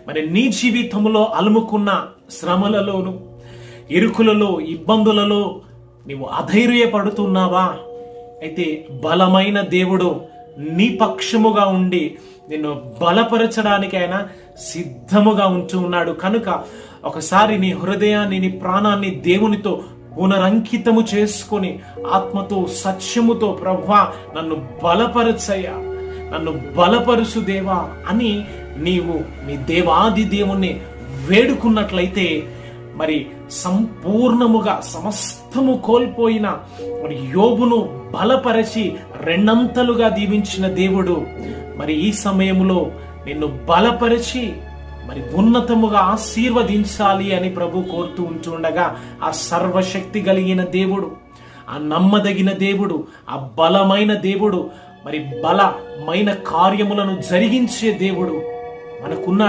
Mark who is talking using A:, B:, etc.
A: మరి నీ జీవితంలో అలుముకున్న శ్రమలలోను, ఇరుకులలో, ఇబ్బందులలో నీవు అధైర్యపడుతున్నావా? అయితే బలమైన దేవుడు నీ పక్షముగా ఉండి నిన్ను బలపరచడానికి ఆయన సిద్ధముగా ఉంటూ ఉన్నాడు. కనుక ఒకసారి నీ హృదయాన్ని, నీ ప్రాణాన్ని దేవునితో పునరంకితము చేసుకొని ఆత్మతో, సత్యముతో, ప్రభువా నన్ను బలపరచయ్యా, నన్ను బలపరుచు దేవా అని నీవు నీ దేవాది దేవుణ్ణి వేడుకున్నట్లయితే మరి సంపూర్ణముగా సమస్తము కోల్పోయిన మరి యోబును బలపరచి రెండంతలుగా దీవించిన దేవుడు మరి ఈ సమయంలో నిన్ను బలపరిచి మరి ఉన్నతముగా ఆశీర్వదించాలి అని ప్రభు కోరుతూ ఉంటుండగా, ఆ సర్వశక్తి కలిగిన దేవుడు, ఆ నమ్మదగిన దేవుడు, ఆ బలమైన దేవుడు, మరి బలమైన కార్యములను జరిగించే దేవుడు మనకున్న